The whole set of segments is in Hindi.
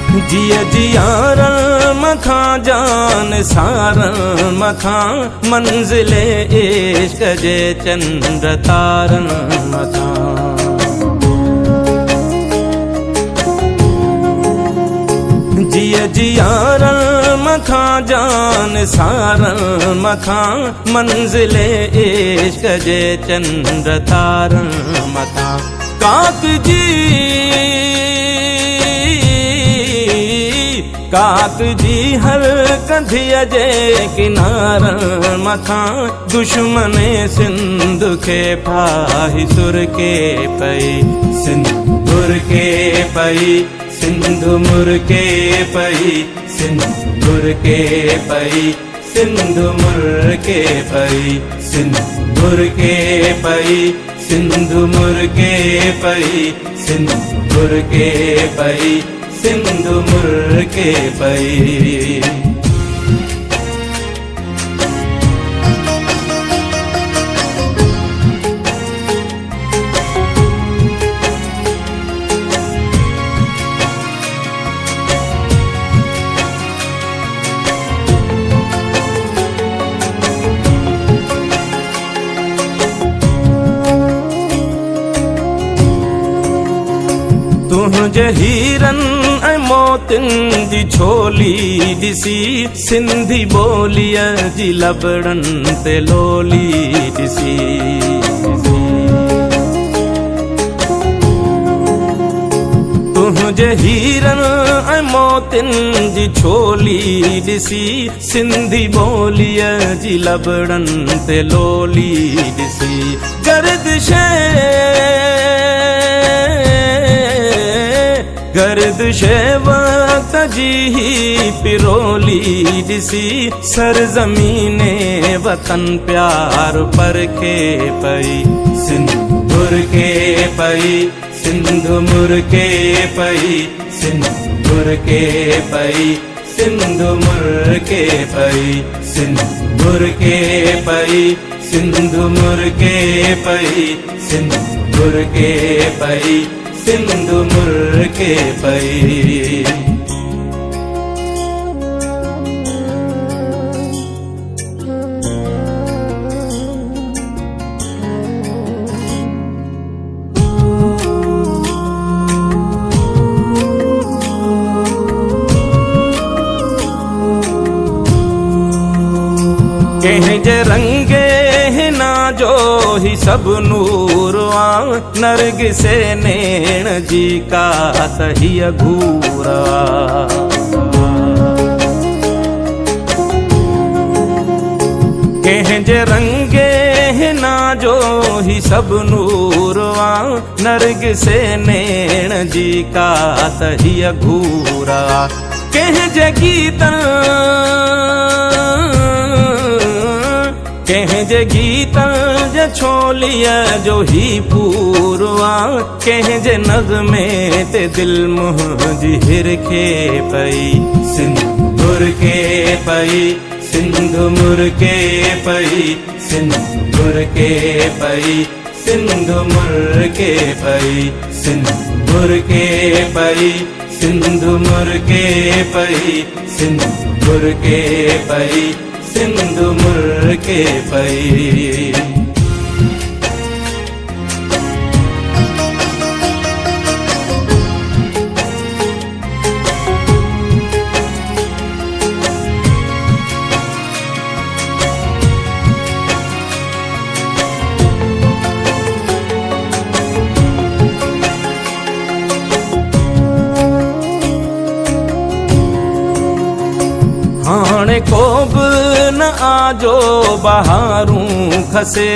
जिया जियारन मखा जान सारन मखा मंजिले इश्क जे चंद्र तारन मखा। जिया जियारन मखा जान सारन मखा मंजिले इश्क जे चंद्र तारन मखा। काक जी हर कंधिया जे किनारन मखा दुश्मने सिंध के फाही सुर के पई सिंदूर के पई सिंधु मुर के पई सिंदूर के पई सिंधु मुर के पई सिंदूर के पई सिंधु मुर के पई सिंदूर के पई सिंधु मुर के पई। तुझे हीरन ऐ मोतिन जी छोली दिसी सिंधी बोलिया जी लबड़न ते लोली दिसी। तुझे हीरन ऐ मोतिन जी छोली दिसी सिंधी बोलिया जी लबड़न ते लोली दिसी। गर्दिश वक्त जी ही पिरोली दिसी सरजमीने वतन प्यार पर के पई सिंदूर के पई सिंधु मुर के पई सिंदूर के पई सिंधु मुर के पई सिंदूर के पई सिंधु मुर के पई सिंदूर के पई सिंधु मुर के पई। कहीं जे रंगे ना जो ही सब नूर नरग से नैण जी का सही घूरा। कहीं जे रंगे ना जो ही सब नूरवा नरग से नैण जी का सही घूरा। कहीं जे गीतन कहीं जे गीतन जे छोलिया जो ही पूरवा। कहीं जे नज़्मे ते दिल मुहजिर के पई सिंदूर के पई सिंधु मुर के पई सिंदूर के पई सिंधु मुर के पई सिंदूर के पई सिंधु मुर के पई सिंदूर के पई सिंधु मुर के पई। हाणे को बि न आजो बहारूं खसे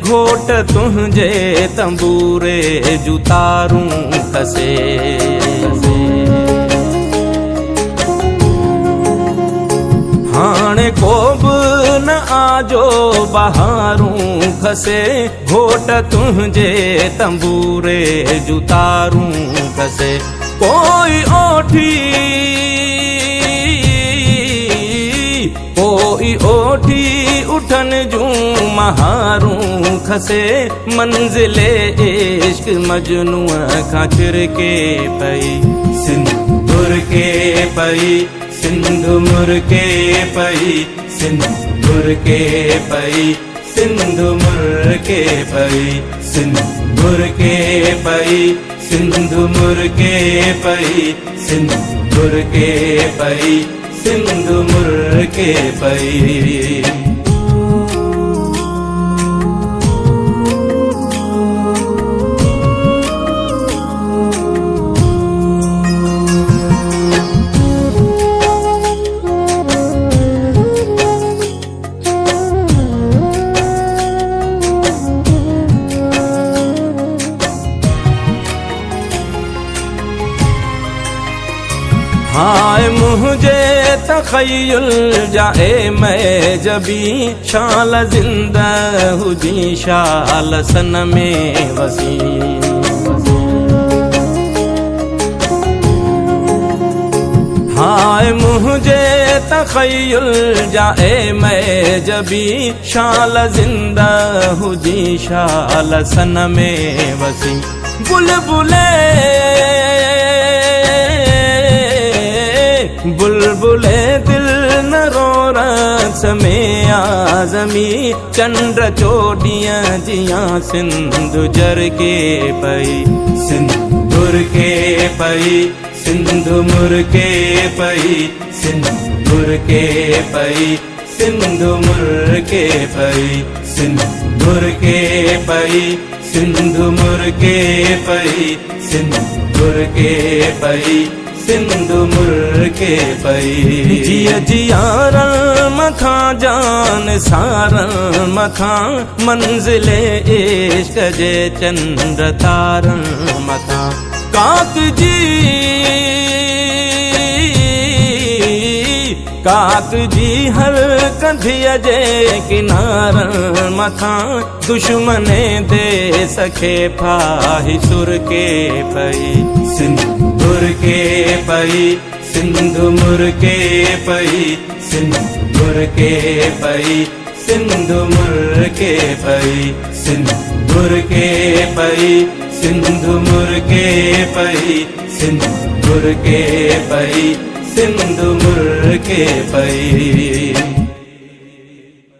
घोट तुंहिंजे तंबूरे जुतारूं खसे। हाणे को बि न आजो बहारूं खसे घोट तुंहिंजे तंबूरे जुतारूं खसे। कोई ओठी उठन जूं महारूं खसे मंजिले इश्क मजनू खां चिर के पई सिंदूर के पई सिंधु मुर्के पई सिंधु मुर्के पई सिंधु मुर्के पई सिंधु मुर्के पई सिंधु मुर्के पई सिंधु मुर्के पई सिंधु मुर्के पई। हाय मुझे तखय्युल जाए मैं जबी शाल जिंदा हुजी शाल सन में वसी। हाय मुझे तखय्युल जाए मैं जबी शाल जिंदा हुजी शाल सन में वसी। बुलबुले बुलबुले दिल न रो रक्स में आजमी चंद्र चोटियां जिया सिंधु जर के पई सिंदूर के पई सिंधु मुर्के पई सिंदूर के पई सिंधु मुर्के पई सिंदूर के पई सिंधु मुर्के पई सिंदूर के पई सिंधु मुर्के पई। जिया जियारन मथा जान सारन मथा मंजिले इश्क जे चंद्र तारन मथा। काक जी हर कंधिया जे किनारन मथा दुश्मने दे सखे फाही सुर के पई सिंदूर के पई सिंधु मुर्के पई सिंदूर के पई सिंधु मुर्के पई सिंदूर के पई सिंधु मुर्के पई सिंदूर के पई सिंधु मुर्के पई।